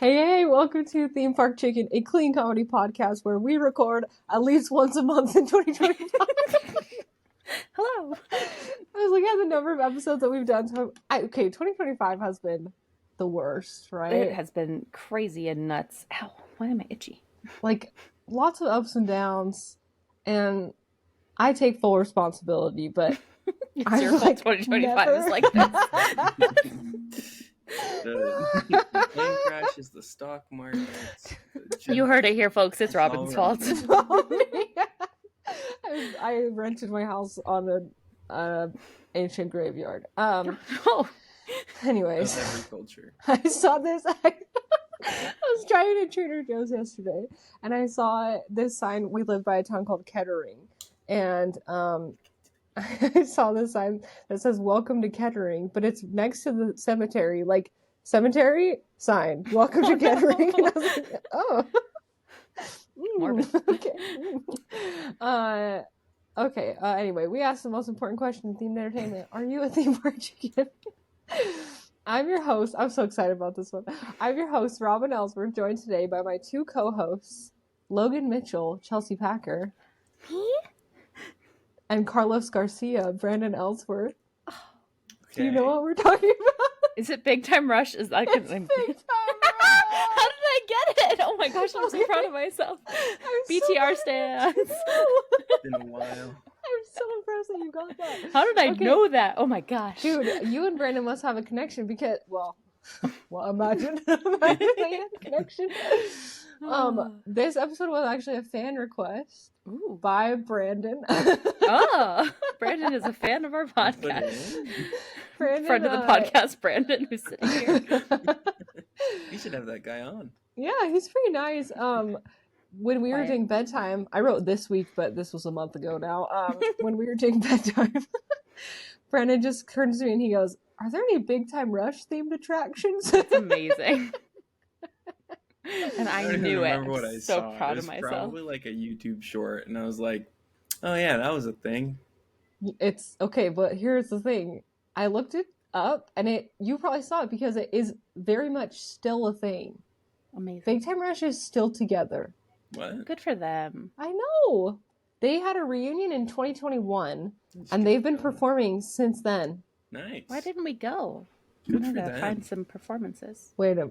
Hey, welcome to Theme Park Chicken, a clean comedy podcast where we record at least once a month in 2025. Hello. I was looking at the number of episodes that we've done. So 2025 has been the worst, right? It has been crazy and nuts. Ow, why am I itchy? Like, lots of ups and downs, and I take full responsibility, but it's your fault 2025 is like this. The plane crash is the stock market. You heard it here, folks. It's Robin's fault. I rented my house on an ancient graveyard. Anyways, agriculture. I saw this. I was driving to Trader Joe's yesterday, and I saw this sign. We live by a town called Kettering, and I saw this sign that says "Welcome to Kettering," but it's next to the cemetery, like cemetery sign. Welcome to Kettering. And I was like, oh. Okay. Okay. Anyway, we asked the most important question in themed entertainment: are you a theme park chicken? I'm your host. I'm so excited about this one. I'm your host, Robin Ellsworth, joined today by my two co-hosts, Logan Mitchell, Chelsea Packer, and Carlos Garcia, Brandon Ellsworth. Okay. Do you know what we're talking about? Is it Big Time Rush? Is that Big Time Rush? How did I get it? Oh my gosh, I'm so proud of myself. BTR stands. It's been a while. I'm so impressed that you got that. How did I know that? Oh my gosh. Dude, you and Brandon must have a connection because, well, imagine they had a connection. This episode was actually a fan request by Brandon. Brandon is a fan of our podcast. Brandon, friend of the podcast, Brandon, who's sitting here. You should have that guy on. Yeah, he's pretty nice. When we were doing bedtime, I wrote this week, but this was a month ago now. When we were doing bedtime, Brandon just turns to me and he goes, "Are there any Big Time Rush themed attractions?" That's amazing. And I knew it. What I so saw. proud it was of myself. Probably like a YouTube short, and I was like, "Oh yeah, that was a thing." It's okay, but here's the thing: I looked it up, and you probably saw it because it is very much still a thing. Amazing. Big Time Rush is still together. What? Good for them. I know. They had a reunion in 2021, and they've been performing since then. Nice. Why didn't we go? Good I'm for gonna them. Find some performances. Wait. No.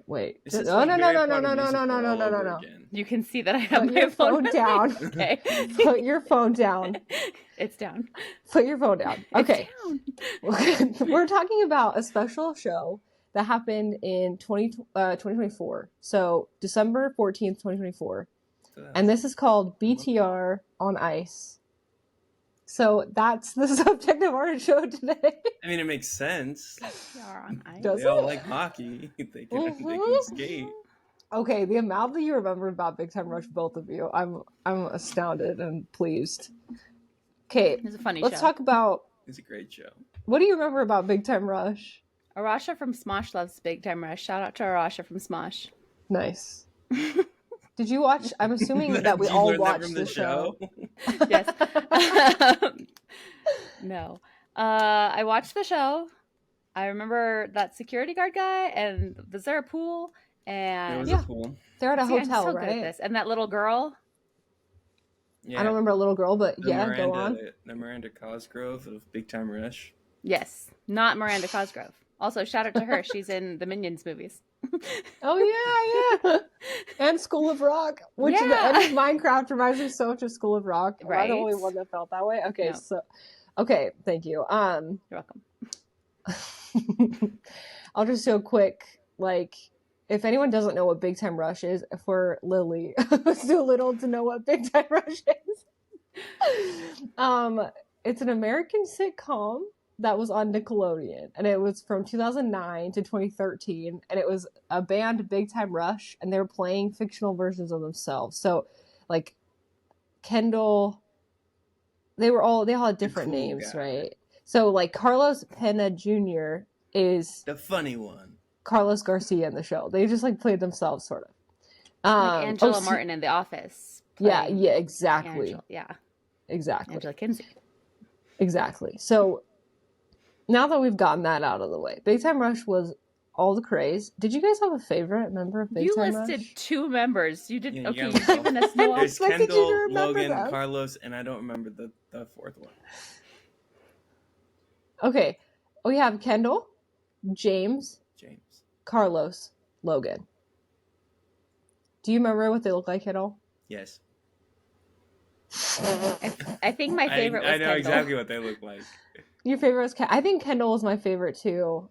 You can see that I have Put my your phone down. Okay. Put your phone down. It's down. Put your phone down. Okay. It's down. We're talking about a special show that happened in 2024. So December 14th, 2024. And this is called BTR on Ice. So that's the subject of our show today. I mean, it makes sense. BTR on Ice. Does They all like hockey. They can skate. Okay, the amount that you remember about Big Time Rush, both of you, I'm astounded and pleased. Okay, It's a funny let's show. talk about. It's a great show. What do you remember about Big Time Rush? Arasha from Smosh loves Big Time Rush. Shout out to Arasha from Smosh. Nice. Did you watch? I'm assuming that we all watched the show. Yes. No. I watched the show. I remember that security guard guy, and was there a pool? And It was a pool. They're at a hotel, I'm so right? good at this. And that little girl. Yeah. I don't remember a little girl, but go on. The Miranda Cosgrove of Big Time Rush. Yes, not Miranda Cosgrove. Also, shout out to her. She's in the Minions movies. Oh yeah. And School of Rock, which the end of Minecraft reminds me so much of School of Rock. Right. I'm the only one that felt that way. Okay, no. Thank you. You're welcome. I'll just do a quick, if anyone doesn't know what Big Time Rush is, for Lily, who's too little to know what Big Time Rush is. It's an American sitcom that was on Nickelodeon, and it was from 2009 to 2013, and it was a band, Big Time Rush, and they were playing fictional versions of themselves. So, Kendall, they all had different names, right? So, Carlos Pena Jr. is the funny one. Carlos Garcia in the show. They just played themselves, sort of. Angela Martin in The Office. Yeah, exactly. Exactly. Angela Kinsey. Exactly. So now that we've gotten that out of the way, Big Time Rush was all the craze. Did you guys have a favorite member of Big You Time listed Rush? 2 members. You did Yeah, you okay. got You've myself. given us no. There's expected you to Kendall, remember Logan, them. Carlos, and I don't remember the fourth one. Okay, we have Kendall, James, James. Carlos, Logan. Do you remember what they look like at all? Yes. I think my favorite was I know Kendall. exactly what they look like. Your favorite was I think Kendall was my favorite too.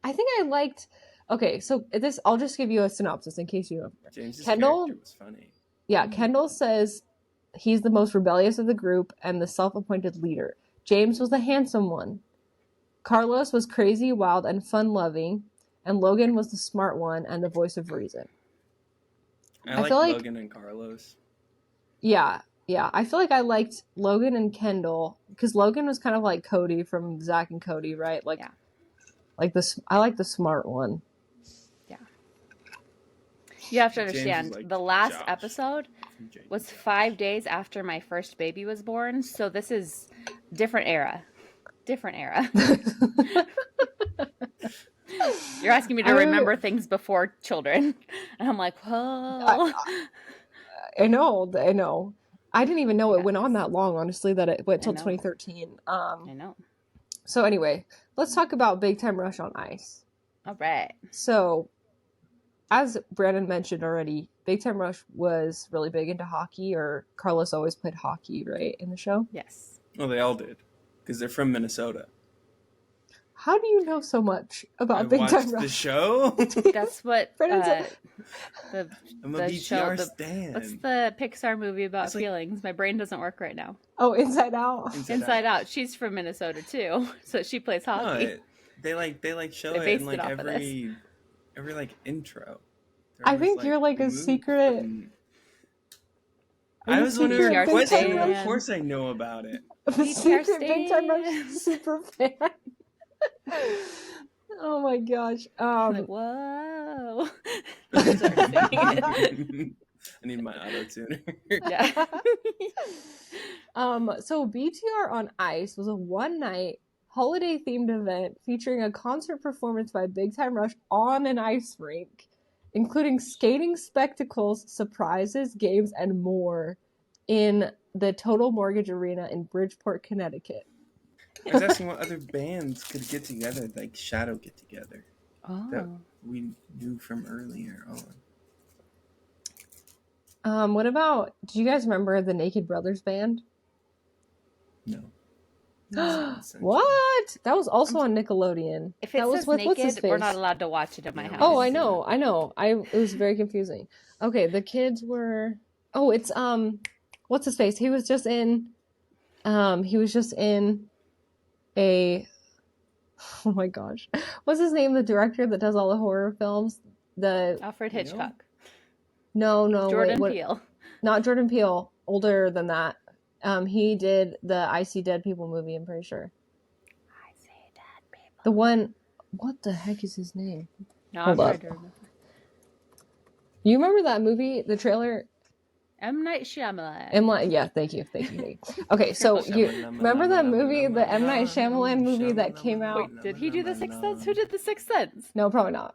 I think I liked. Okay, so this I'll just give you a synopsis in case you don't remember. James's Kendall- character was funny. Yeah, Kendall says he's the most rebellious of the group and the self-appointed leader. James was the handsome one. Carlos was crazy, wild, and fun-loving, and Logan was the smart one and the voice of reason. I I like feel like- Logan and Carlos. Yeah. I feel like I liked Logan and Kendall because Logan was kind of like Cody from Zack and Cody, right? Like, Yeah. like this. I like the smart one. You have to James was understand, like the last Josh. episode James was and Josh. 5 days after my first baby was born, so this is different era. Different era. You're asking me to I- remember things before children. And I'm like, whoa. I know. I didn't even know it Yeah. went on that long, honestly, that it went I till know. 2013. I know. So anyway, let's talk about Big Time Rush on Ice. All right. So, as Brandon mentioned already, Big Time Rush was really big into hockey, or Carlos always played hockey, right, in the show? Yes. Well, they all did. Because they're from Minnesota. How do you know so much about I Big watched Time the Rush? show. That's what Brandon's the I'm a the BTR show, stan. what's the Pixar movie about It's like- feelings? My brain doesn't work right now. Oh, Inside Out. Inside Out. She's from Minnesota too, so she plays No, hockey. they show They it based in it like off of every like intro. They're I always, think you're like a removed secret- from- Are I you was wondering secret your Big question. Time Of Rush? course, I know about it. The BTR secret Big Time Rush stan. super fan. Oh my gosh. I'm like, whoa. I need my auto tuner. Yeah. So BTR on Ice was a one-night holiday-themed event featuring a concert performance by Big Time Rush on an ice rink, including skating spectacles, surprises, games, and more in the Total Mortgage Arena in Bridgeport, Connecticut. I was asking what other bands could get together, like Shadow get together, that Oh. we knew from earlier on. What about, do you guys remember the Naked Brothers band? No. What? That was also on Nickelodeon. If that it was says with, what's his naked, we're face? not allowed to watch it at my Yeah, house. Oh, I know. It was very confusing. Okay, the kids were. Oh, it's what's his face? He was just in a. Oh my gosh, what's his name? The director that does all the horror films. Alfred Hitchcock. No, Jordan wait, Peele. not Jordan Peele. Older than that. He did the I See Dead People movie. I'm pretty sure. I see dead people. The one. What the heck is his name? No, Hold I'm up. trying to remember. You remember that movie? The trailer. M. Night Shyamalan. Yeah, thank you. Okay, so you remember that movie, the M. Night Shyamalan movie that came out? Wait, did he do The Sixth Sense? Who did The Sixth Sense? No, probably not.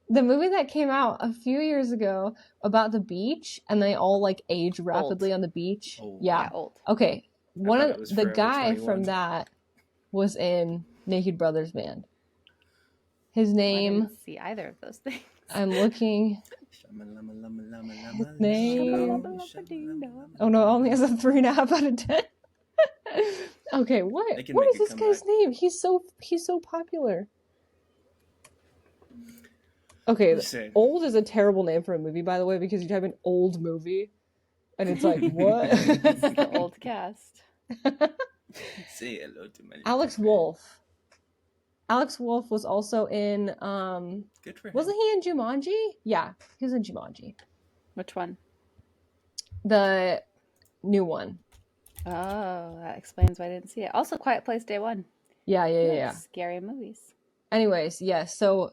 The movie that came out a few years ago about the beach, and they all like age rapidly on the beach. Old. Yeah. Old. Okay. One thought of it was the Forever guy 21. from that was in Naked Brothers Band. His I name, didn't see either of those things. I'm looking. Name. Oh no, it only has a 3.5 out of 10. Okay, what They can what make is a this guy's comeback. name? He's so popular. Okay, Let's see. old is a terrible name for a movie, by the way, because you type in old movie, and it's like what? The old cast. Say hello to my Alex friend. Wolff. Alex Wolff was also in. Good for him. Wasn't he in Jumanji? Yeah, he was in Jumanji, Which one? the new one. Oh, that explains why I didn't see it. Also, Quiet Place Day One. Yeah. Scary movies. Anyways, yes. So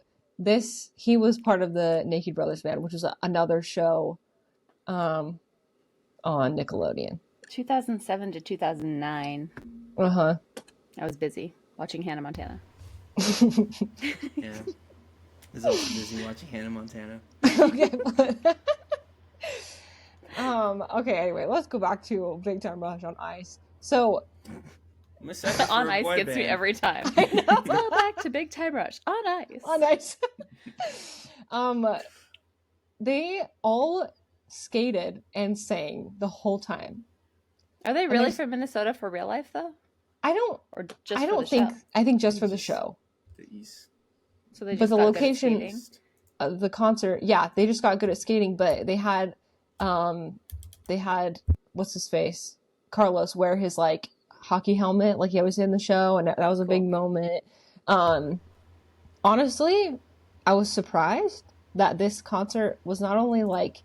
he was part of the Naked Brothers Band, which was another show, on Nickelodeon. 2007 to 2009. Uh huh. I was busy watching Hannah Montana. Yeah. Is also busy watching Hannah Montana. Okay. Okay, anyway, let's go back to Big Time Rush on Ice. So I'm excited for On a Ice boy gets me band. every time. I know. Let's go back to Big Time Rush on Ice. on Ice. They all skated and sang the whole time. Are they really there's- from Minnesota for real life though, I don't or just I for don't the think show? I think just for the show. The East. So they but just the got good at location- skating? The concert, yeah, they just got good at skating, but they had what's his face? Carlos wear his like hockey helmet like he always did in the show, and that was a Cool. big moment. Honestly, I was surprised that this concert was not only like,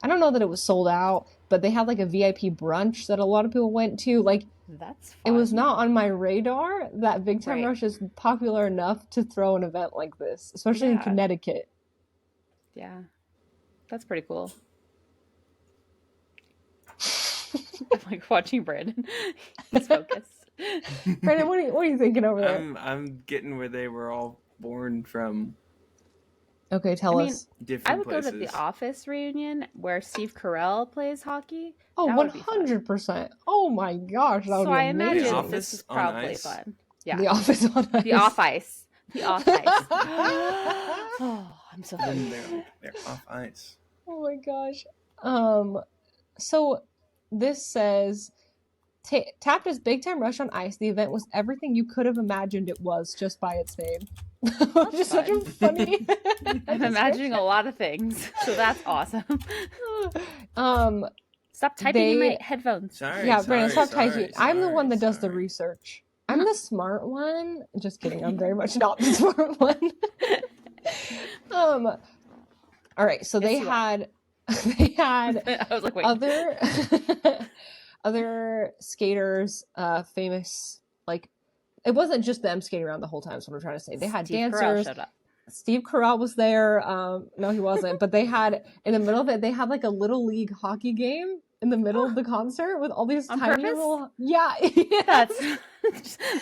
I don't know that it was sold out, but they had like a VIP brunch that a lot of people went to. Like, That's it fun. was not on my radar that Big Time Right. Rush is popular enough to throw an event like this, especially in Yeah. Connecticut. Yeah, that's pretty cool. I'm like watching Brandon. He's focused. Brandon, what are you thinking over there? I'm getting where they were all born from. Okay, tell I mean, us. Different I would places. go to the Office reunion where Steve Carell plays hockey. Oh, that would be fun. 100%. Oh my gosh, that would So be I amazing. imagine The this Office is on probably Ice? fun. Yeah, The Office on Ice. the off ice. The off ice. Oh, I'm so Then funny. they're off ice. Oh my gosh. So this says, tapped as Big Time Rush on Ice, the event was everything you could have imagined it was just by its name. Which is such a funny. I'm imagining a lot of things, so that's awesome. Stop typing in my headphones. Sorry. Yeah, Brandon, stop typing. sorry, I'm the one that does the sorry. research. I'm the smart one. Just kidding. I'm very much not the smart one. All right. So Yes, you are. they had I was like, wait. other skaters, famous, like, it wasn't just them skating around the whole time. Is what I'm trying to say. They had Steve Carell dancers. showed up. Steve Carell was there. No, he wasn't. But they had, in the middle of it, they had like a little league hockey game in the middle of the concert with all these On tiny purpose? little. Yeah. That's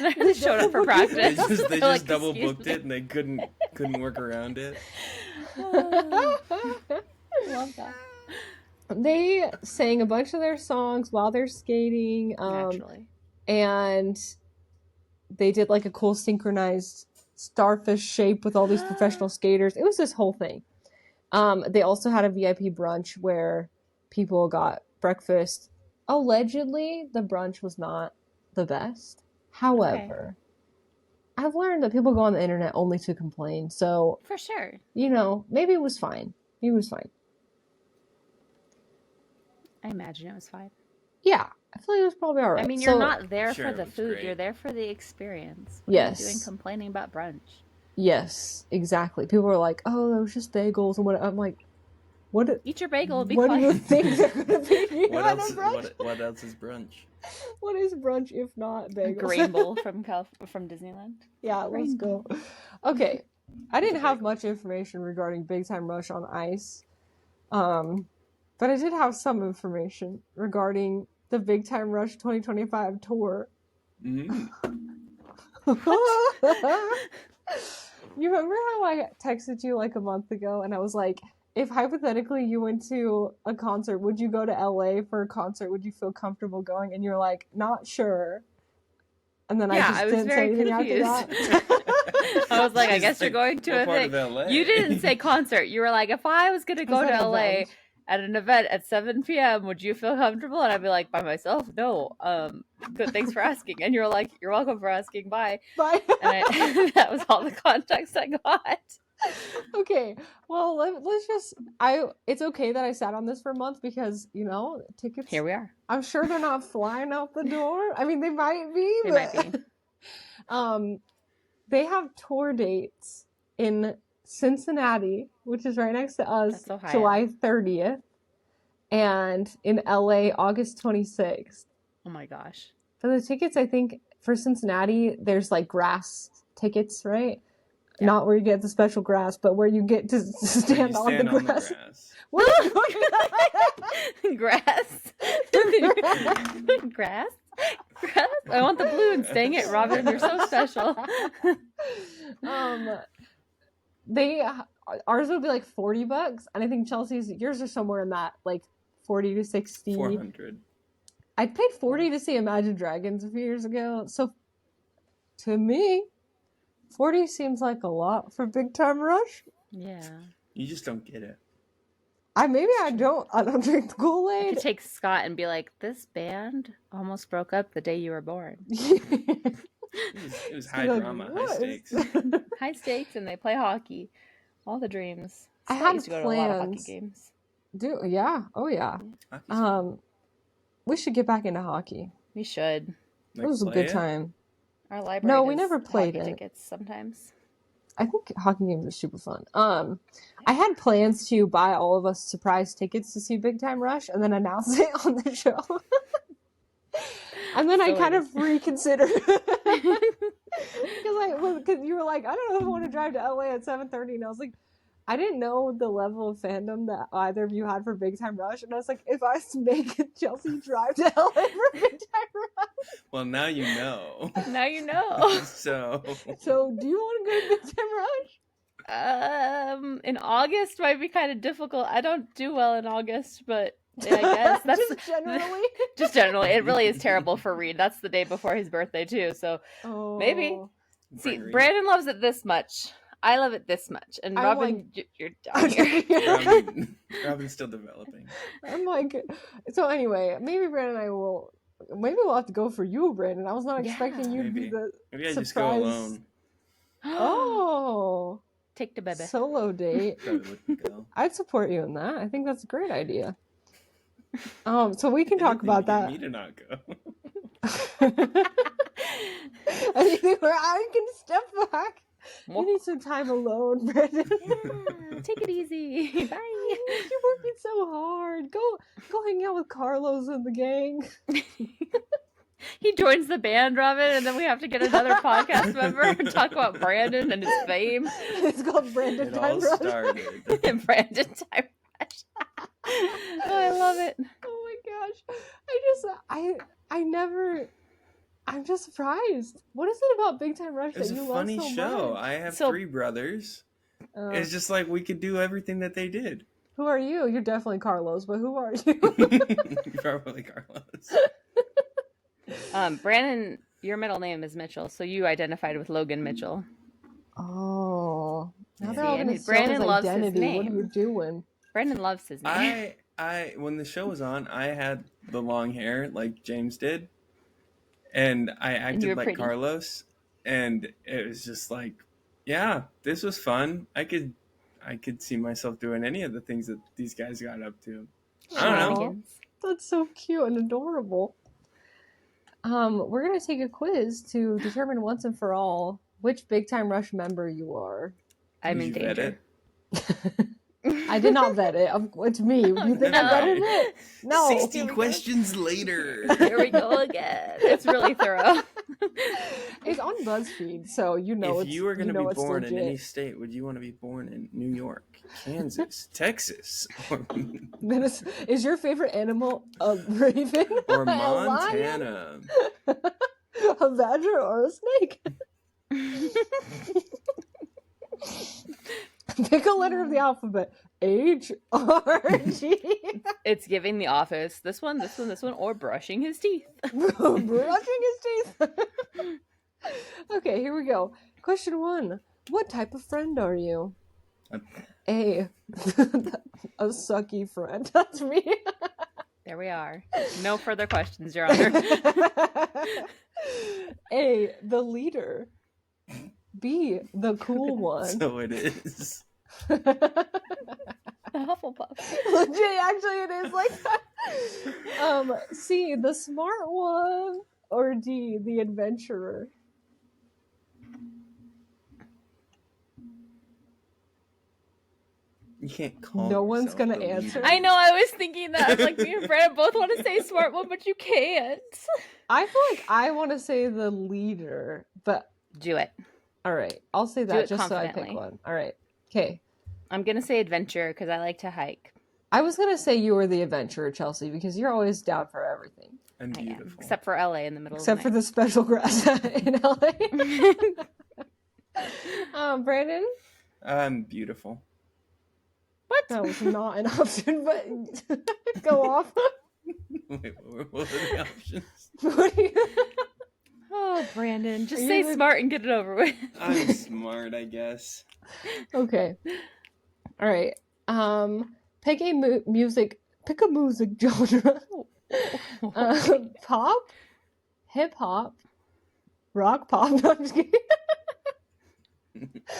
they just showed up for They practice. just They're like, double "Excuse booked me." it and they couldn't work around it. Love that. They sang a bunch of their songs while they're skating. Naturally. And they did like a cool synchronized starfish shape with all these professional skaters. It was this whole thing. They also had a VIP brunch where people got breakfast. Allegedly, the brunch was not the best. However, I've learned that people go on the internet only to complain. So, For sure. maybe it was fine. Maybe it was fine. I imagine it was fine. Yeah, I feel like it was probably all right. I mean, you're So- not there Sure, for it the was food. great. You're there for the experience. What are you Yes. doing complaining about brunch? Yes, exactly. People were like, "Oh, it was just bagels," and what? I'm like, "What? Eat your bagel and be What do you quiet. think they're gonna be? What on else? a brunch? What else is brunch? What is brunch if not A bagels? grain bowl from Disneyland. Yeah, let's Rainbow. go. Okay, I didn't have much information regarding Big Time Rush on Ice, but I did have some information regarding the Big Time Rush 2025 tour. Mm. You remember how I texted you like a month ago and I was like, if hypothetically you went to a concert, would you go to LA for a concert? Would you feel comfortable going? And you're like, not sure. And then Yeah, I just I was didn't say very anything confused. after that. I was like, I She's guess you're like, going to what a part thing. of LA? You didn't say concert. You were like, if I was going to go Is to that an LA event? at an event at 7 p.m., would you feel comfortable? And I'd be like, by myself? No. Good. Thanks for asking. And you were like, you're welcome for asking. Bye. Bye. And that was all the context I got. Okay, well, let's just, it's okay that I sat on this for a month because, tickets, Here we are. I'm sure they're not flying out the door. I mean, they might be, They but... might be. They have tour dates in Cincinnati, which is right next to us, That's Ohio. July 30th, and in LA, August 26th. Oh my gosh. For the tickets, I think for Cincinnati, there's like grass tickets, right? Yeah. Not where you get the special grass, but where you get to stand, on the grass. Where are you going? Grass. Grass. Grass. I want the balloons. Dang it, Robin, you're so special. They ours would be like $40, and I think Chelsea's yours are somewhere in that like 40 to 60. 400. I paid 40 to see Imagine Dragons a few years ago, so to me, 40 seems like a lot for Big Time Rush. Yeah. You just don't get it. Maybe I don't drink the I Kool-Aid. could take Scott and be like, this band almost broke up the day you were born. It was high Like, drama, high what? stakes. High stakes, and they play hockey. All the dreams. I Scott had used to go to a lot of hockey plans. games. Yeah. Oh yeah. Hockey's We should get back into hockey. We should. It was a play good it? time. Our library No, we does never played hockey it. tickets sometimes. I think hockey games are super fun. I had plans to buy all of us surprise tickets to see Big Time Rush and then announce it on the show. And then I So kind of innocent. reconsidered. Because you were like, I don't know if I want to drive to LA at 7:30. And I was like, I didn't know the level of fandom that either of you had for Big Time Rush. And I was like, if I make Chelsea drive to LA for Big Time Rush. Well, now you know. Now you know. So So do you want to go to Big Time Rush? In August might be kind of difficult. I don't do well in August, but I guess that's Just generally. just generally. It really is terrible for Reed. That's the day before his birthday too. So Oh. maybe. See, Bring Reed. Brandon loves it this much. I love it this much, and I'm Robin, you're down here. Robin's still developing. I'm like, so anyway, maybe Brandon and I will. Maybe we'll have to go for you, Brandon. I was not Yeah, expecting you to be maybe. the Maybe I just surprise. go alone. Oh, Take the baby. solo date. Probably wouldn't go. I'd support you in that. I think that's a great idea. So we can talk Anything about to get that. Me to not go. Anything where I can step back. You need some time alone, Brandon. Yeah, take it easy. Bye. You're working so hard. Go hang out with Carlos and the gang. He joins the band, Robin, and then we have to get another podcast member and talk about Brandon and his fame. It's called Brandon It Time all Rush. started. And Brandon Time Rush. Oh, I love it. Oh my gosh. I'm just surprised. What is it about Big Time Rush It was that a you love funny so show. much? I have So- 3 brothers. Uh, It's just like we could do everything that they did. who are you? You're definitely Carlos, but who are you? Probably Carlos. Brandon, your middle name is Mitchell, so you identified with Logan Mitchell. Oh. Now Yeah. they're all See, and gonna steal Brandon his loves his identity. What are name. you doing? Brandon loves his name. I when the show was on, I had the long hair like James did, and I you acted were like pretty. Carlos, and it was just like, yeah, this was fun. I could see myself doing any of the things that these guys got up to. I don't know. Shenanigans. That's so cute and adorable. We're gonna take a quiz to determine once and for all which Big Time Rush member you are. I'm Did in you vet danger. I did not vet it. It's me. You think I No. vetted it? No. 60 questions later. Here we go again. It's really thorough. It's on BuzzFeed, so you know If it's you were going to be it's born in legit. any state, would you want to be born in New York, Kansas, Texas, Then is your favorite animal a raven? or A lion? Montana? A badger or a snake? Pick a letter of the alphabet. H R G. It's giving The Office. This one, or brushing his teeth. Brushing his teeth. Okay, here we go. Question 1. What type of friend are you? A. A sucky friend. That's me. There we are. No further questions, Your Honor. A. The leader. B. The cool one. So it is. The Hufflepuff. Legit, actually, it is like that. C. The smart one. Or D. The adventurer. You can't call. No one's yourself gonna the leader. answer. I know, I was thinking that. Like, me and Brandon both want to say smart one, but you can't. I feel like I want to say the leader, but Do it. all right, I'll say Do that it just so I pick confidently. one. All right, okay. I'm going to say adventure because I like to hike. I was gonna say you were the adventurer, Chelsea, because you're always down for everything, And I am. beautiful. Except for LA in the middle except for of the special grass in LA. Brandon? Beautiful. What? That was not an option, but go off. Wait, what were the options? What do you... Oh, Brandon, just Are you say the- smart and get it over with. I'm smart, I guess. Okay. All right. Pick a music genre. Pop, hip hop, rock pop. No, I'm just kidding.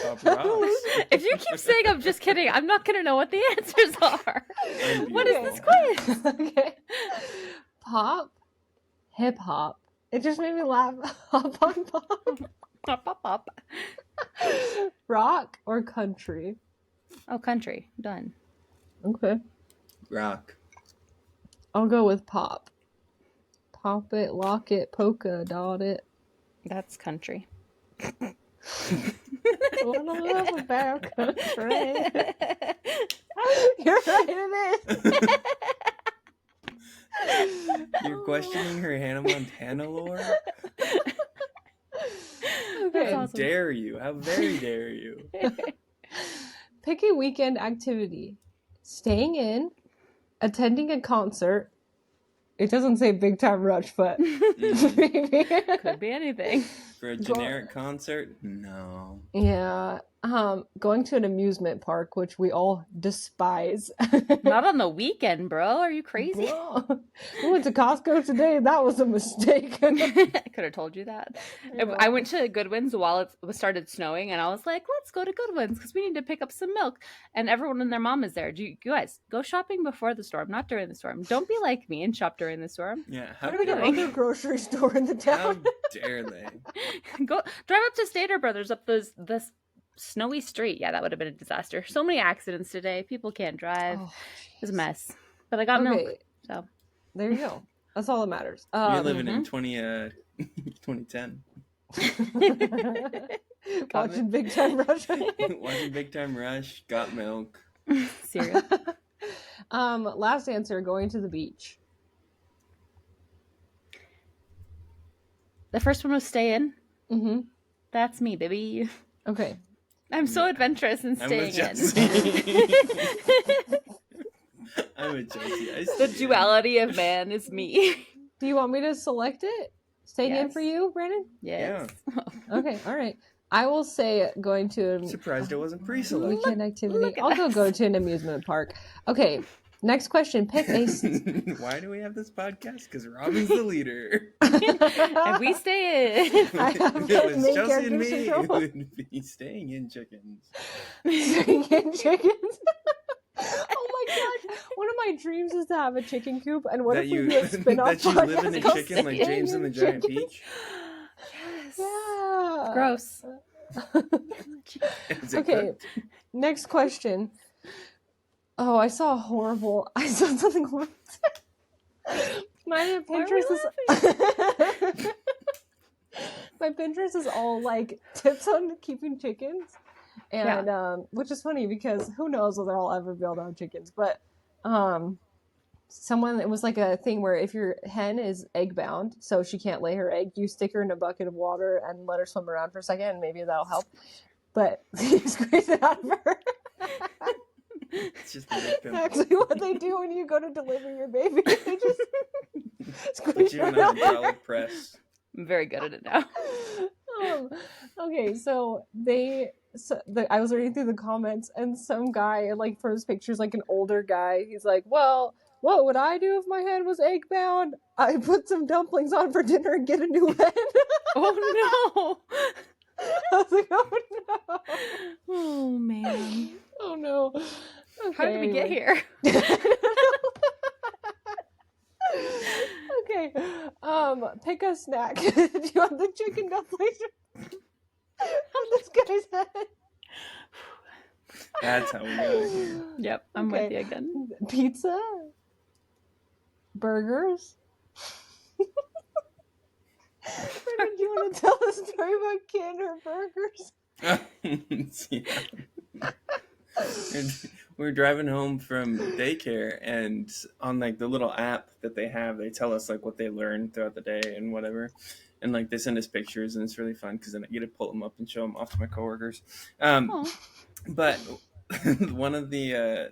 Pop rocks. If you keep saying I'm just kidding, I'm not gonna know what the answers are. And What is beautiful. this quiz? Okay. Pop, hip hop. It just made me laugh. Hop on pop. Pop, pop, pop. Rock or country. Oh, country. Done. Okay. Rock. I'll go with pop. Pop it, lock it, polka dot it. That's country. What I love about country. You're right, it is. You're questioning her Hannah Montana lore? Okay. How awesome. dare you? How very dare you? Pick a weekend activity. Staying in, attending a concert. It doesn't say Big Time Rush, but maybe. Could be anything. For a generic concert? No. Yeah. Going to an amusement park, which we all despise. Not on the weekend, bro. Are you crazy? Bro, we went to Costco today. That was a mistake. I could have told you that. Yeah. I went to Goodwin's while it started snowing, and I was like, let's go to Goodwin's because we need to pick up some milk. And everyone and their mom is there. You guys, go shopping before the storm, not during the storm. Don't be like me and shop during the storm. Yeah, how We're dare gonna go they? to a grocery store in the How town. dare they? Go drive up to Stater Brothers up this snowy street. Yeah, that would have been a disaster. So many accidents today. People can't drive. Oh, It was a mess. But I got milk. okay, So there you go. That's all that matters. You're living in mhm. 2010. Watching Big Time Rush. Watching Big Time Rush, got milk. cereal. Last answer, going to the beach. The first one was stay in. Mm-hmm. That's me, baby. Okay. I'm so adventurous in I'm staying with in. Jesse. I'm with Jesse. I The stay in. duality of man is me. Do you want me to select it? Staying in Yes. for you, Brandon? Yes. Okay, all right. I will say going to I'm surprised it wasn't pre-selected. weekend activity. look at I'll us. go to an amusement park. Okay, next question. Pick a... Why do we have this podcast? Because Robin's the leader. And we stay in. I have If it was main Chelsea and character me, it syndrome. would be staying in chickens. Staying in chickens. Oh my god! One of my dreams is to have a chicken coop, and what that if we you do a spin-off that you live in a podcast called chicken like Staying James in and the Giant Chickens? Peach? Yes. Yeah. Gross. Is it Okay, cooked? next question. Oh, I saw something horrible. My Why are we Pinterest is my Pinterest is all like tips on keeping chickens, and which is funny because who knows whether I'll ever be able to have chickens. But it was like a thing where if your hen is egg bound, so she can't lay her egg, you stick her in a bucket of water and let her swim around for a second, and maybe that'll help. But you squeeze it out of her. It's just a big pimple. Actually, what they do when you go to deliver your baby, they just Put squeeze you in her a out. hydraulic press. I'm very good at it now. Okay, so I was reading through the comments, and some guy, like, for his pictures, like an older guy, he's like, well, what would I do if my hen was egg bound? I put some dumplings on for dinner and get a new hen. Oh I was like, oh no. no. Oh man. Oh no. How did we get anyway. here? Okay. Pick a snack. Do you want the chicken dumplings on this guy's head? That's how we got here. Yep, I'm with Okay. you again. Pizza? Burgers? Brendan, do you want to tell a story about Kit and her burgers? Yeah. And we're driving home from daycare, and on like the little app that they have, they tell us like what they learned throughout the day and whatever. and like they send us pictures, and it's really fun because then I get to pull them up and show them off to my coworkers. But one of the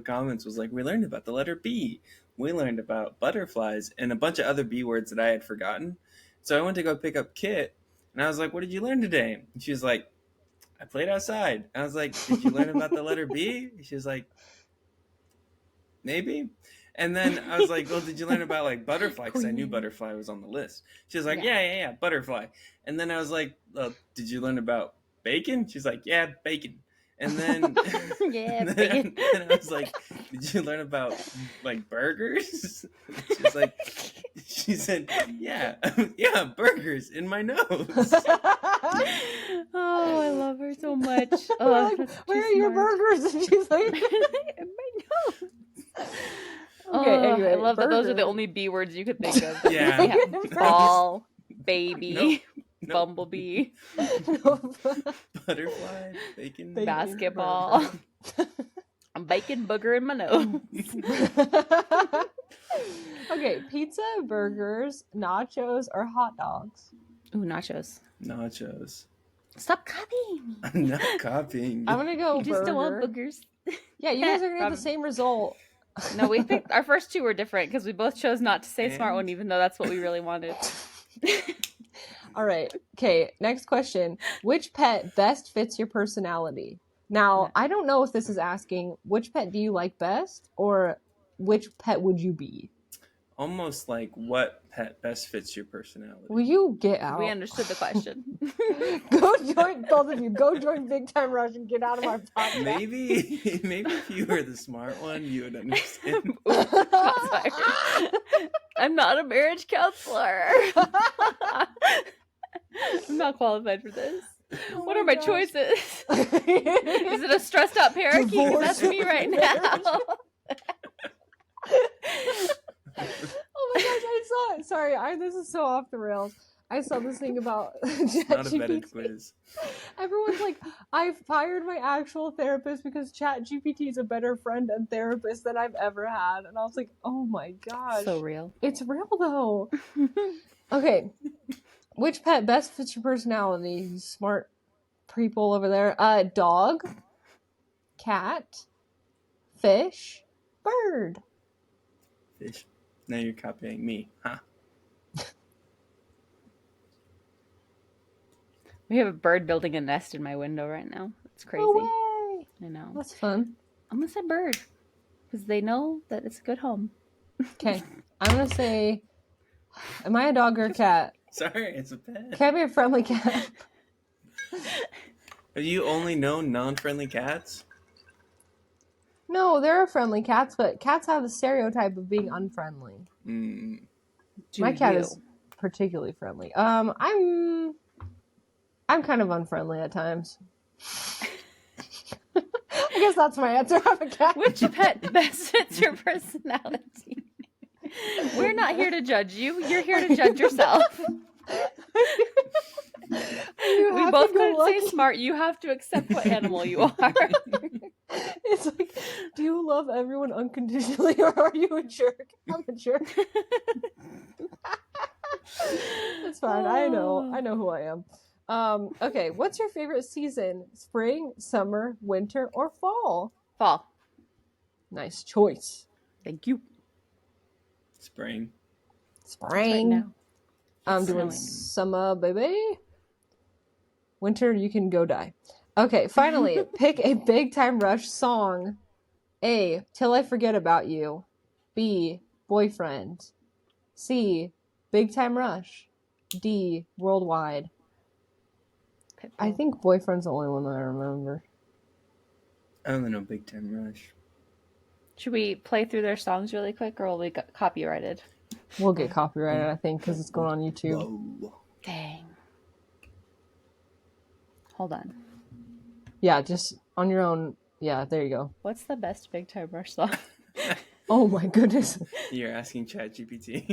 comments was like, we learned about the letter B, we learned about butterflies, and a bunch of other B words that I had forgotten. So I went to go pick up Kit, and I was like, what did you learn today? And she was like, I played outside. I was like, did you learn about the letter B? She was like, maybe. And then I was like, well, did you learn about like butterfly? Because I knew butterfly was on the list. She was like, yeah, butterfly. And then I was like, did you learn about bacon? She's like, yeah, bacon. And then, Bacon. and I was like, did you learn about like burgers? She said, yeah, burgers in my nose. Oh, I love her so much. We're like, where are your burgers? And she's like, in my nose. Okay, anyway, I love that those are the burger. only B words you could think of. Yeah. Ball, baby, Nope. bumblebee, Butterfly, bacon, basketball. I'm baking booger in my nose. Okay, pizza, burgers, nachos, or hot dogs? Ooh, nachos. nachos. Stop copying me. I'm not copying. I'm gonna go You just don't want burger. boogers. Yeah, you guys are gonna have Robin. the same result. No, we picked our first two were different because we both chose not to say smart one, even though that's what we really wanted. All right. Okay, next question. Which pet best fits your personality? Now, I don't know if this is asking which pet do you like best or which pet would you be? Almost like what pet best fits your personality. Will you get out? We understood the question. Go join, both of you. Go join Big Time Rush and get out of our podcast. Maybe if you were the smart one, you would understand. Ooh, shots fired. I'm not a marriage counselor. I'm not qualified for this. Oh What are my gosh. choices? Is it a stressed out parakeet? 'Cause Divorce that's me right now. Oh my gosh, I saw it. Sorry, this is so off the rails. I saw this thing about It's not a vetted ChatGPT. quiz. Everyone's like, I've fired my actual therapist because ChatGPT is a better friend and therapist than I've ever had. And I was like, oh my gosh. So real. It's real though. Okay. Which pet best fits your personality? You smart people over there. Dog, cat, fish, bird. Fish. Now you're copying me, huh? We have a bird building a nest in my window right now. It's crazy. No way. I know. That's fun. I'm gonna say bird because they know that it's a good home. Okay. I'm gonna say, am I a dog or a cat? Sorry, it's a pet. Can I be a friendly cat? Have you only known non-friendly cats? No, there are friendly cats, but cats have the stereotype of being unfriendly. Mm. My cat is particularly friendly. I'm kind of unfriendly at times. I guess that's my answer. I'm a cat. Which pet best fits your personality? We're not here to judge you. You're here to judge yourself. We both couldn't say smart. You have to accept what animal you are. It's like, do you love everyone unconditionally or are you a jerk? I'm a jerk. It's fine. I know who I am. Okay, what's your favorite season? Spring, summer, winter, or fall? Fall. Nice choice. Thank you. Spring. Spring. Right now. I'm It's doing snowing. summer, baby. Winter, you can go die. Okay, finally, pick a Big Time Rush song. A, Till I Forget About You. B, Boyfriend. C, Big Time Rush. D, Worldwide. I think Boyfriend's the only one that I remember. I only know Big Time Rush. Should we play through their songs really quick, or will we get copyrighted? We'll get copyrighted, I think, because it's going on YouTube. Whoa. Dang. Hold on. Yeah, just on your own. Yeah, there you go. What's the best Big Time Rush song? Oh my goodness. You're asking ChatGPT.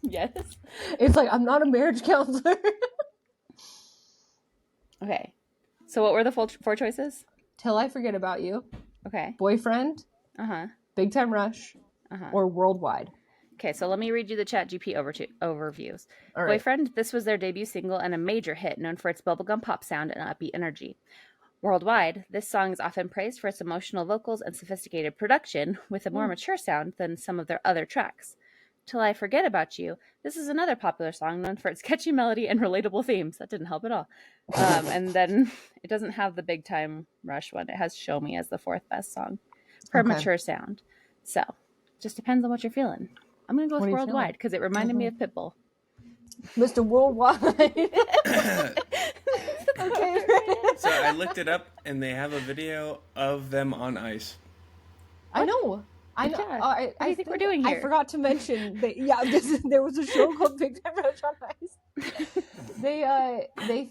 Yes. It's like, I'm not a marriage counselor. Okay. So what were the four choices? Till I Forget About You. Okay. Boyfriend. Uh-huh. Big Time Rush. Uh-huh. Or Worldwide. Okay, so let me read you the ChatGPT overviews. All right. Boyfriend, this was their debut single and a major hit, known for its bubblegum pop sound and upbeat energy. Worldwide, this song is often praised for its emotional vocals and sophisticated production, with a more mature sound than some of their other tracks. Till I Forget About You, this is another popular song known for its catchy melody and relatable themes. That didn't help at all. And then it doesn't have the Big Time Rush one. It has Show Me as the fourth best song for mature sound. So, just depends on what you're feeling. I'm going to go with Worldwide because it reminded me of Pitbull. Mr. Worldwide. Okay. So I looked it up, and they have a video of them on ice. I know. What do you think we're doing here? I forgot to mention that. Yeah, there was a show called Big Time Rush on Ice.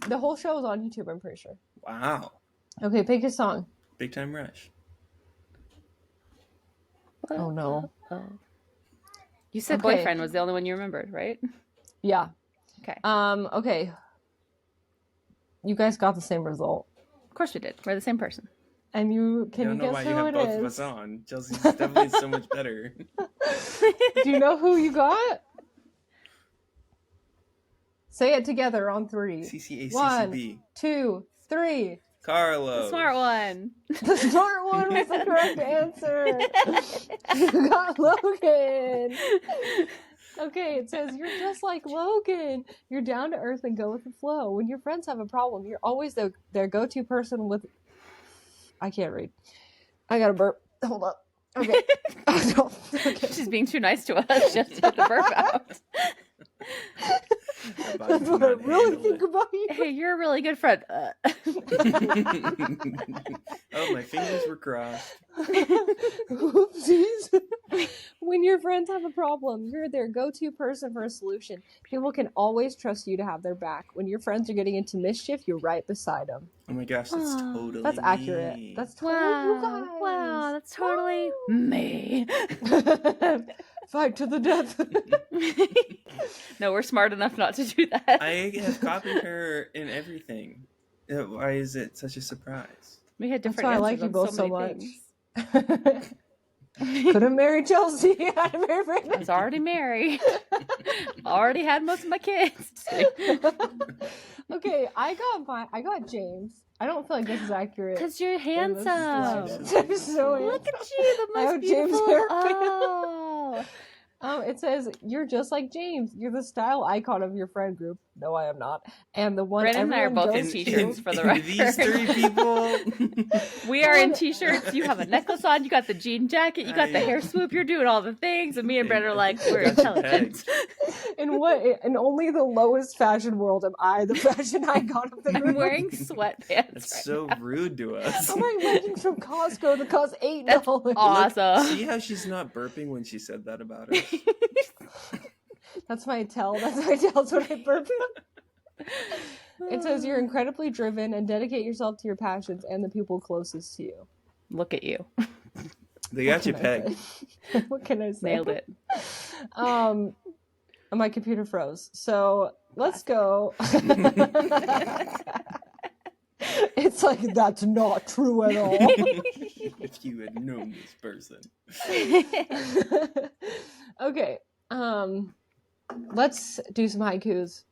The whole show is on YouTube. I'm pretty sure. Wow. Okay, pick a song. Big Time Rush. Oh no. Oh. You said Boyfriend was the only one you remembered, right? Yeah. Okay. Okay. You guys got the same result. Of course we did. We're the same person. And you guess who it is? I don't know why you have both of us on. Chelsea's definitely so much better. Do you know who you got? Say it together on 3. CCACCB. 1, 2, 3. Carlos. The smart one. The smart one was the correct answer. You got Logan. Okay, it says, you're just like Logan. You're down to earth and go with the flow. When your friends have a problem, you're always their go-to person with... I can't read. I got to burp. Hold up. Okay. Oh, no. Okay. She's being too nice to us just to get the burp out. That's what I really think about you. Hey, you're a really good friend. Oh, my fingers were crossed. Oopsies. When your friends have a problem, you're their go-to person for a solution. People can always trust you to have their back. When your friends are getting into mischief, you're right beside them. Oh my gosh, that's totally That's accurate. me. That's totally you guys. Wow, that's totally me. Fight to the death. No, we're smart enough not to do that. I have copied her in everything. Why is it such a surprise? We had different That's why I like you both so much. Couldn't marry Chelsea. I was already married. Already had most of my kids. Okay, I got James. I don't feel like this is accurate. Because you're handsome. I'm so Look at you, the most beautiful. Oh. It says, you're just like James. You're the style icon of your friend group. No, I am not. And the one Brandon and I are both in goes t-shirts for the record. These 3 people. We are in t-shirts. You have a necklace on. You got the jean jacket. You got the hair swoop. You're doing all the things. And me and Brandon are like, we're intelligent. In only the lowest fashion world am I the fashion icon of the group. I'm wearing sweatpants. That's so rude to us. I'm wearing leggings from Costco that cost $8. That's awesome. See how she's not burping when she said that about us? That's my tell. That's my tell. That's what I burp. It says you're incredibly driven and dedicate yourself to your passions and the people closest to you. Look at you. They got you pegged. What can I say? Nailed it. My computer froze. So let's go. It's like, that's not true at all. If you had known this person. Okay. Let's do some haikus.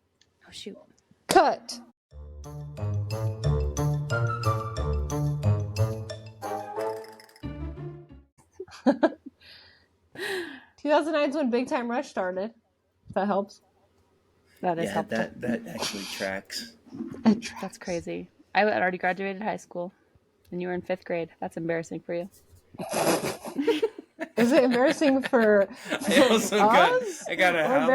Oh, shoot. Cut. "2009 is when Big Time Rush started. If that helps. That is helpful. that actually tracks. That's crazy. I had already graduated high school, and you were in 5th grade. That's embarrassing for you. Is it embarrassing for I also us? I got a how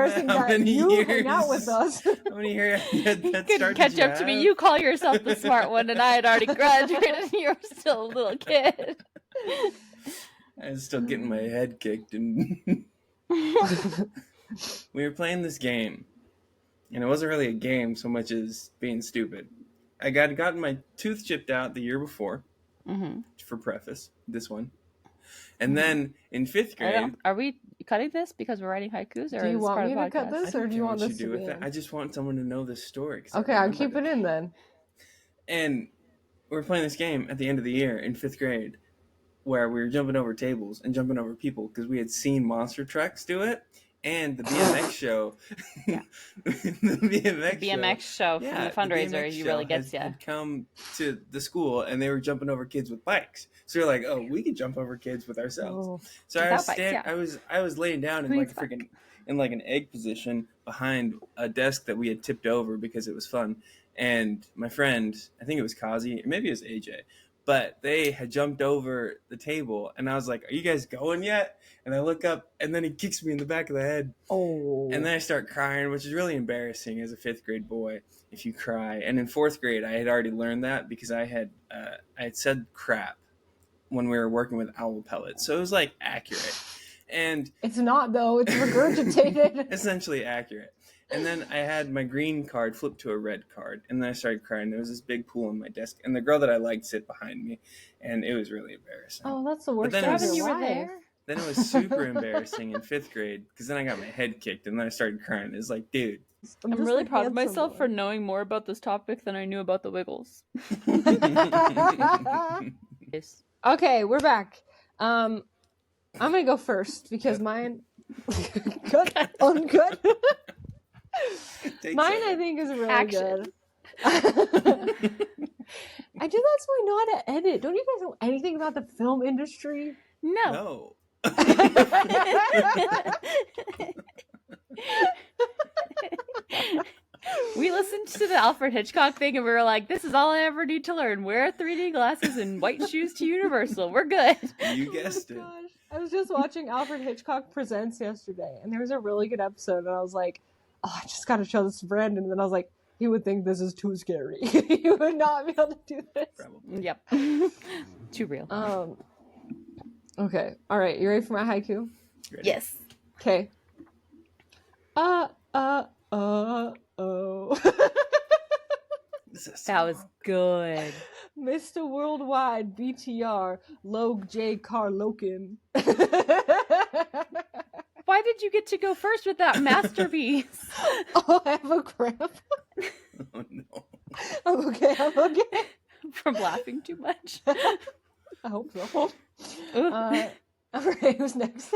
many you years? hang out with us? How many years? You couldn't catch up to me. You call yourself the smart one, and I had already graduated, and you were still a little kid. I was still getting my head kicked, and we were playing this game, and it wasn't really a game so much as being stupid. I gotten my tooth chipped out the year before, for preface, this one. And then in 5th grade... Are we cutting this because we're writing haikus? Or do you is want part me of the to cut podcast? this, or do you want this to be I just want someone to know this story. Okay, I'll keep it in then. And we were playing this game at the end of the year in 5th grade where we were jumping over tables and jumping over people because we had seen monster trucks do it. and the BMX show. Yeah. the BMX show from the fundraiser, BMX you really show gets had come to the school, and they were jumping over kids with bikes. So you're like, oh, we can jump over kids with ourselves. Oh. So Without bikes, yeah. I was laying down in Who like needs a freaking in like an egg position behind a desk that we had tipped over because it was fun. And my friend, I think it was Kazi, or maybe it was AJ, but they had jumped over the table, and I was like, are you guys going yet? And I look up, and then he kicks me in the back of the head. Oh. And then I start crying, which is really embarrassing as a 5th grade boy if you cry. And in 4th grade, I had already learned that because I had said crap when we were working with owl pellets. So it was like accurate. And It's not though, it's regurgitated. essentially accurate. And then I had my green card flipped to a red card, and then I started crying. There was this big pool on my desk, and the girl that I liked sit behind me, and it was really embarrassing. Oh, that's the worst then time it was- of you your were life. there. Then it was super embarrassing in 5th grade because then I got my head kicked, and then I started crying. It was like, dude. I'm just really a proud of handsome myself boy. for knowing more about this topic than I knew about the Wiggles. Yes. Okay, we're back. I'm gonna go first because mine good ungood. Take Mine I second. think is really Action. good. I do that so I know how to edit. Don't you guys know anything about the film industry? No. No. We listened to the Alfred Hitchcock thing and we were like, this is all I ever need to learn. Wear 3D glasses and white shoes to Universal. We're good. You guessed it. Gosh. I was just watching Alfred Hitchcock Presents yesterday, and there was a really good episode, and I was like, oh, I just gotta show this to Brandon. And then I was like, he would think this is too scary. He would not be able to do this. Probably. Yep. Too real. Okay. All right. You ready for my haiku? Ready? Yes. Okay. Oh. This is That was good. Mr. Worldwide BTR Log J Carlokin. Why did you get to go first with that masterpiece? Oh, I have a cramp. Oh no. I'm okay. I'm okay. From laughing too much. I hope so. All right. Who's next?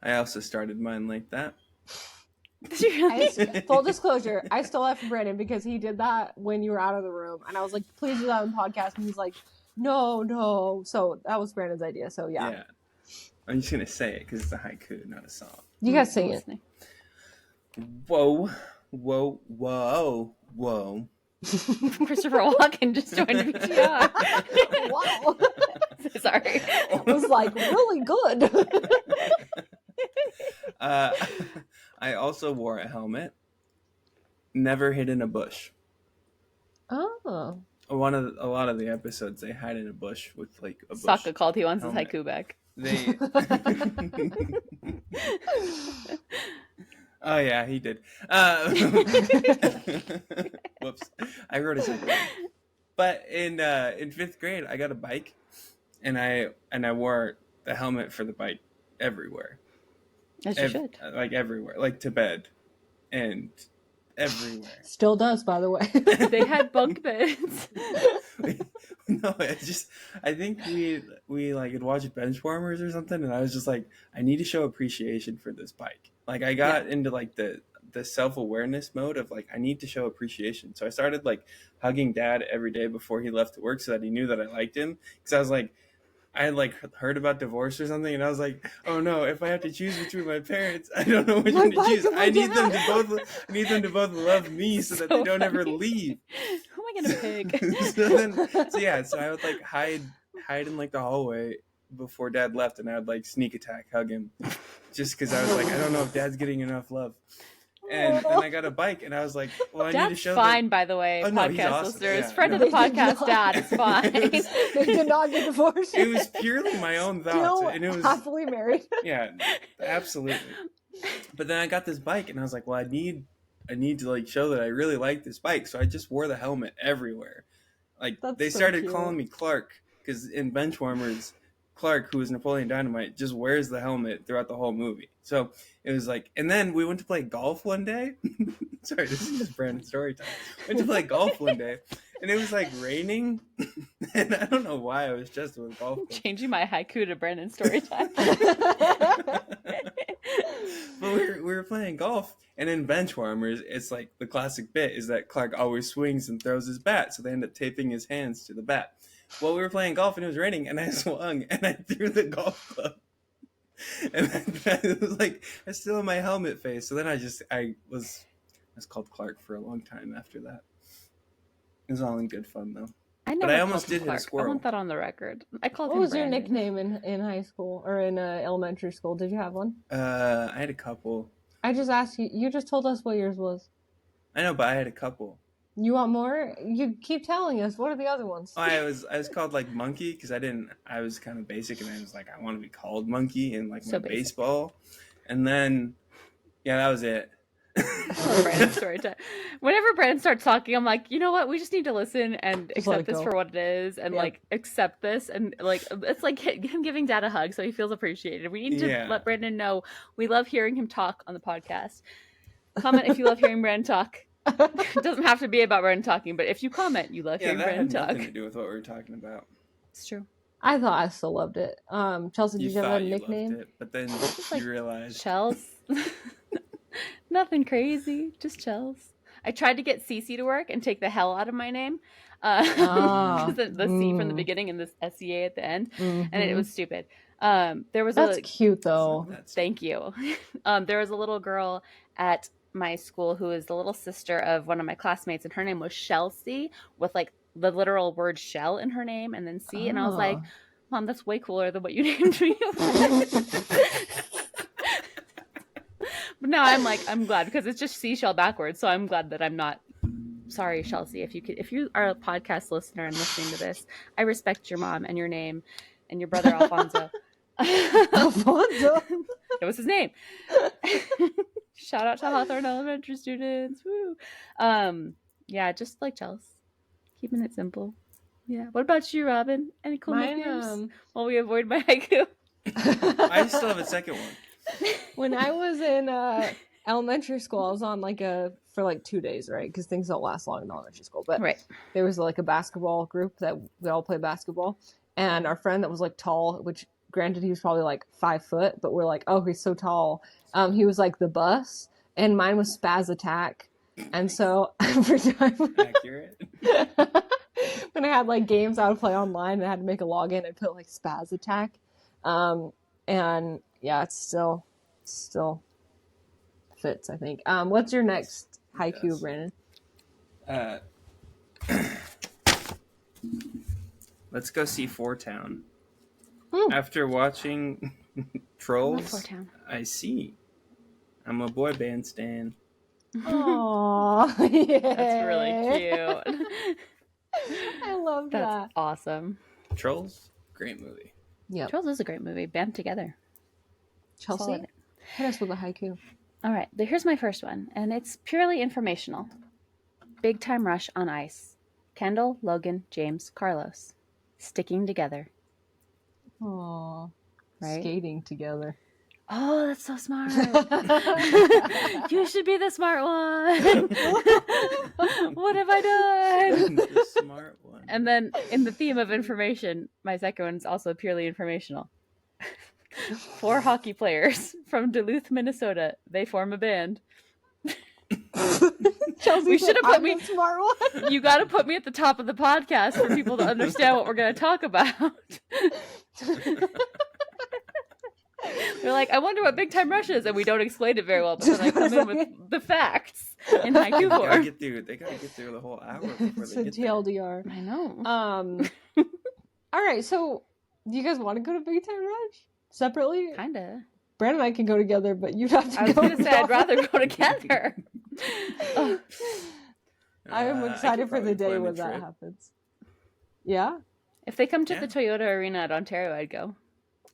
I also started mine like that. Did you really? Full disclosure, I stole that from Brandon because he did that when you were out of the room, and I was like, "Please do that on the podcast," and he's like, "No." So that was Brandon's idea. So yeah. I'm just gonna say it because it's a haiku, not a song. You guys sing it. Whoa, whoa, whoa, whoa. Christopher Walken just joined VTR. Wow, Sorry. it was like really good. I also wore a helmet. Never hid in a bush. Oh, A lot of the episodes they hide in a bush with like a bush. Sokka called. He wants his helmet. haiku back. They. Oh yeah, he did. Whoops, I wrote his name. But in 5th grade, I got a bike, and I wore the helmet for the bike everywhere. As you should. Like everywhere, like to bed, and everywhere. still does, by the way. They had bunk beds. No, it's just I think we like had watched Benchwarmers or something, and I was just like, I need to show appreciation for this bike. Like I got into like the self-awareness mode of like I need to show appreciation. So I started like hugging Dad every day before he left to work so that he knew that I liked him, because I was like, I had like heard about divorce or something, and I was like, oh no, if I have to choose between my parents, I don't know which My one to bike choose. and my I need them dad. to both love me so that So they don't ever funny. leave. Who am I gonna pick? So I would like hide in like the hallway before Dad left, and I would like sneak attack hug him, just because I was like, I don't know if Dad's getting enough love. And then I got a bike, and I was like, well, I need to Dad's show fine, by the way, Oh, no, he's podcast awesome. listeners. Yeah, Friend no. of the They did podcast, not. Dad, it's fine. They did not get divorced. It was purely my own thoughts, Still and it was happily married. yeah, absolutely. But then I got this bike, and I was like, well, I need to like show that I really like this bike, so I just wore the helmet everywhere. Like That's they so started cute. calling me Clark, because in Benchwarmers, Clark, who was Napoleon Dynamite, just wears the helmet throughout the whole movie. So it was like, and then we went to play golf one day. Sorry, this is just Brandon's story time. Went to play golf one day, and it was like raining, and I don't know why I was just with golf. Changing my haiku to Brandon story time. playing golf, and in Benchwarmers, it's like the classic bit is that Clark always swings and throws his bat, so they end up taping his hands to the bat. Well, we were playing golf and it was raining, and I swung and I threw the golf club, and it was like I still had my helmet face. So then I was called Clark for a long time after that. It was all in good fun though. But I almost did hit a Clark. squirrel. I want that on the record. I called What him was your Brandon. nickname in high school or in elementary school? Did you have one? I had a couple. I just asked you. You just told us what yours was. I know, but I had a couple. You want more? You keep telling us. What are the other ones? I was called like Monkey because I was kind of basic, and I was like, I want to be called Monkey in like my baseball, and then that was it. Brandon story time. Whenever Brandon starts talking, I'm like, you know what? We just need to listen and accept this for what it is, and like accept this, and like it's like him giving Dad a hug, so he feels appreciated. We need to let Brandon know we love hearing him talk on the podcast. Comment if you love hearing Brandon talk. It doesn't have to be about Brandon talking, but if you comment, you love hearing Brandon talk. Nothing to do with what we were talking about. It's true. I thought I still loved it. Chelsea, did you have a nickname? Loved it, but then you realized Chels. Nothing crazy, just Chels. I tried to get Cece to work and take the hell out of my name. The C from the beginning and this SEA at the end, and it was stupid. There was That's cute though. Thank you. There was a little girl at my school who is the little sister of one of my classmates, and her name was Chelsea with like the literal word shell in her name and then C, and I was like, Mom, that's way cooler than what you named me. But now I'm glad because it's just seashell backwards, so I'm glad that I'm not. Sorry, Chelsea, if you are a podcast listener and listening to this, I respect your mom and your name and your brother Alfonso. Alfonso? That was his name. Shout out to Hawthorne Elementary students. Woo. Yeah, just like Chelsea. Keeping it simple. Yeah. What about you, Robin? Any cool nicknames? While we avoid my haiku. I still have a second one. When I was in elementary school, I was on for like 2 days, right? Because things don't last long in elementary school. But there was like a basketball group that we all play basketball. And our friend that was like tall, which granted he was probably like 5 foot, but we're like, oh, he's so tall. He was like the bus, and mine was Spaz Attack. And so every time accurate. when I had like games I would play online and I had to make a login, I'd put like Spaz Attack. And yeah, it's still fits, I think. What's your next haiku, Brandon? Let's go see Four Town. After watching Trolls, I see. I'm a boy band stan. Aww, yeah. That's really cute. I love that. That's awesome. Trolls, great movie. Yeah, Trolls is a great movie. Band together. Chelsea, hit us with a haiku. All right, here's my first one, and it's purely informational. Big time rush on ice. Kendall, Logan, James, Carlos. Sticking together. Aww. Right? Skating together. Oh, that's so smart. You should be the smart one. What have I done? The smart one. And then in the theme of information, my second one is also purely informational. 4 hockey players from Duluth, Minnesota. They form a band. Chelsea, we should have put me. Smart one. You got to put me at the top of the podcast for people to understand what we're going to talk about. They're like, I wonder what Big Time Rush is, and we don't explain it very well. But then I come in with the facts in haiku form. They gotta get through the whole hour before they get TLDR. There. I know. All right, so do you guys want to go to Big Time Rush separately? Kinda. Brandon and I can go together, but you'd have to I was going to say I'd rather go together. I am excited for the day when that happens. Yeah? If they come to the Toyota Arena at Ontario, I'd go.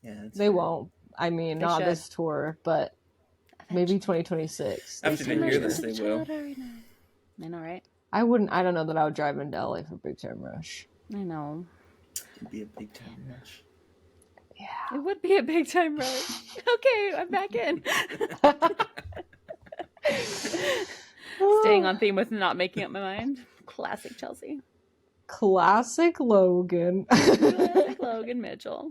Yeah, they won't. I mean, they not should. this tour, but maybe 2026. After they hear this, they will. I know, right? I don't know that I would drive into LA for Big Time Rush. I know. It'd be a big time rush. Yeah. It would be a big time rush. Okay, I'm back in. Staying on theme with not making up my mind. Classic Chelsea. Classic Logan. Classic Logan Mitchell.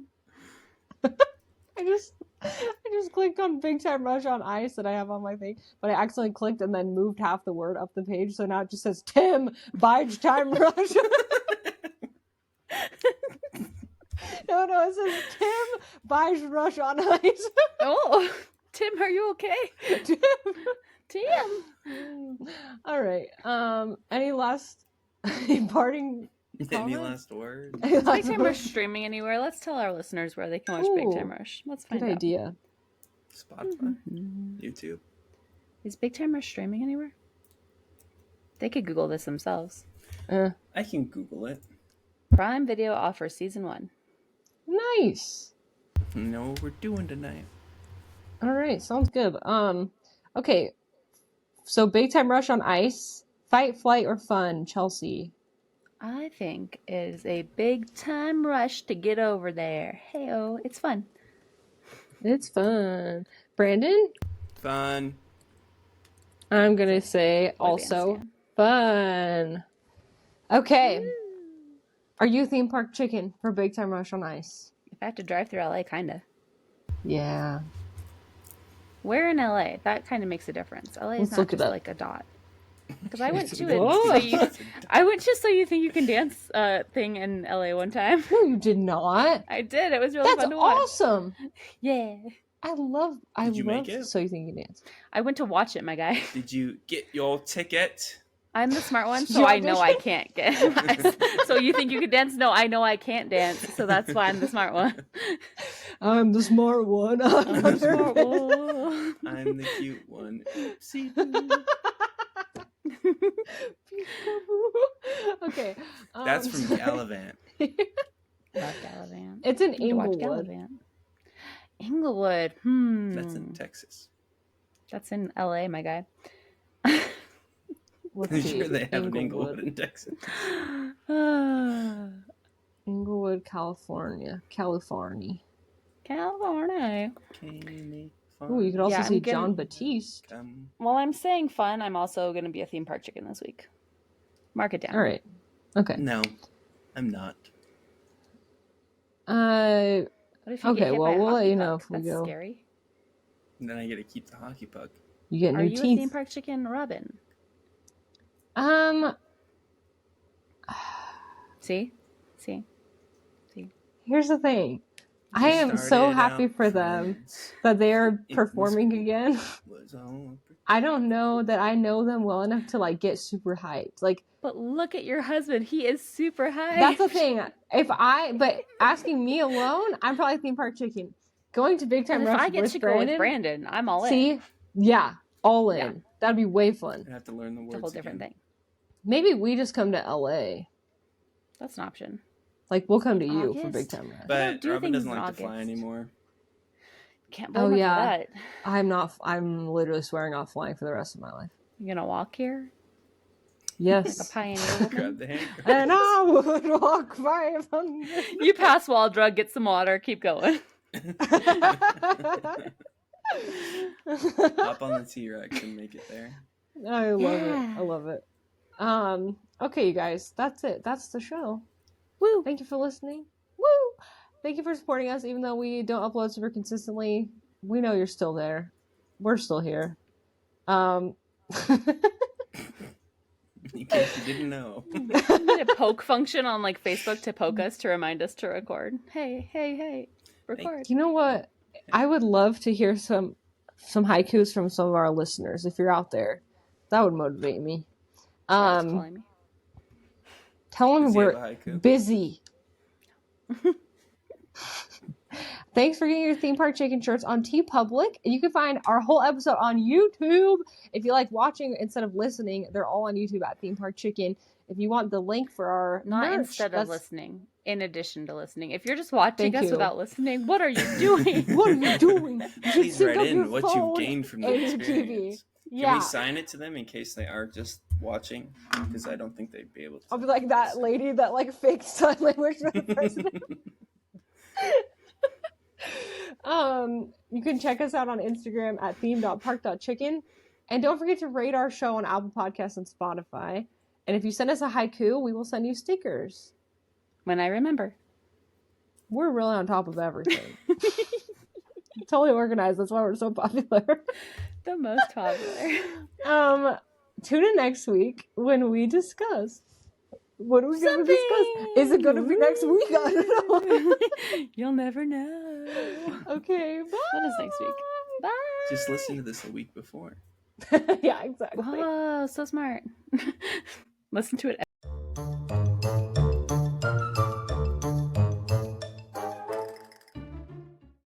I just clicked on Big Time Rush on Ice that I have on my thing, but I accidentally clicked and then moved half the word up the page, so now it just says Tim Bige Time Rush. No, it says Tim Bige Rush on Ice. Oh, Tim, are you okay? Tim. All right. Any last parting Any comments? last words? Is Big Time Rush streaming anywhere? Let's tell our listeners where they can watch Big Time Rush. Let's find Good out. idea. Spotify, YouTube. Is Big Time Rush streaming anywhere? They could Google this themselves. I can Google it. Prime Video offers season 1. Nice. Know what we're doing tonight. All right, sounds good. Okay. So Big Time Rush on Ice, Fight, Flight, or Fun, Chelsea. I think it is a big time rush to get over there. Hey-oh, it's fun. It's fun. Brandon? Fun. I'm gonna say Boy also band fun. Okay. Are you theme park chicken for Big Time Rush on Ice? If I have to drive through LA, kinda. Yeah. Where in LA? That kind of makes a difference. LA is Let's not look it just up. like a dot. Because I went to Whoa. I went to So You Think You Can Dance thing in LA one time. No, you did not. I did. It was really That's fun to watch. awesome. Yeah. I love Did you make it? So You Think You Can Dance. I went to watch it, my guy. Did you get your ticket? I'm the smart one, Did so you I know I audition? can't get. So you think you can dance? No, I know I can't dance, so that's why I'm the smart one. I'm the smart one. I'm the smart one. I'm the cute one. Oopsie. Okay. That's from Gallivant. Love Gallivant. It's in Need to watch Inglewood. Gallivant. Inglewood. That's in Texas. That's in LA, my guy. Let's I'm see. sure they have an Inglewood in Texas. Inglewood, California. California. California. Ooh, you could also Yeah, see I'm gonna- John Batiste. While I'm saying fun, I'm also going to be a theme park chicken this week. Mark it down. All right. Okay. No, I'm not. What if you Okay, get hit well, by a we'll let hockey you know puck? if we That's go. scary. And then I get to keep the hockey puck. You get Are new you a teeth. theme park chicken, Robin? See? Here's the thing. I am so Started happy out for them friends. that they are It performing was- again. Was all I don't know that I know them well enough to like get super hyped. Like But look at your husband. He is super high. that's the thing. But asking me alone, I'm probably theme park chicken. Going to Big Time If Rush I get with to go with Brandon, I'm all in. See, yeah, all in. Yeah. That'd be way fun. I have to learn the words. It's a whole different again. thing. Maybe we just come to LA. That's an option. Like we'll come to you for August. Big Time Rush. don't But do Robin things doesn't in like to fly August. anymore. Can't Oh, blame her yeah. for that. I'm literally swearing off flying for the rest of my life. You gonna walk here? Like a Yes. pioneer Grab woman? the hand. And I would walk 500. You pass Wall Drug, get some water, keep going. Hop on the T-Rex and make it there. I love Yeah. it. I love it. Okay, you guys, that's it. That's the show. Woo! Thank you for listening. Woo! Thank you for supporting us, even though we don't upload super consistently. We know you're still there. We're still here. In case you didn't know. We need a poke function on like Facebook to poke us to remind us to record. Hey, record. You know what? I would love to hear some haikus from some of our listeners. If you're out there, that would motivate me. Someone's calling me. Tell them Does he have we're a haiku? busy. Thanks for getting your theme park chicken shirts on TeePublic. You can find our whole episode on YouTube. If you like watching instead of listening, they're all on YouTube at Theme Park Chicken. If you want the link for our Not merch, instead of that's- listening. In addition to listening. If you're just watching Thank us you. without listening, what are you doing? What are you doing? You should Please sync write up in your what phone you've gained from the and your TV. experience. Can Yeah, we sign it to them in case they are just watching? Because I don't think they'd be able to. I'll be like that lady that like faked sign language for the president. You can check us out on Instagram at theme.park.chicken. And don't forget to rate our show on Apple Podcasts and Spotify. And if you send us a haiku, we will send you stickers. When I remember. We're really on top of everything. totally organized. That's why we're so popular. The most popular. Tune in next week when we discuss. What are we going to Something. discuss? Is it going to be next week? I don't know. You'll never know. Okay, bye. What is next week? Bye. Just listen to this a week before. Yeah, exactly. Whoa, so smart. Listen to it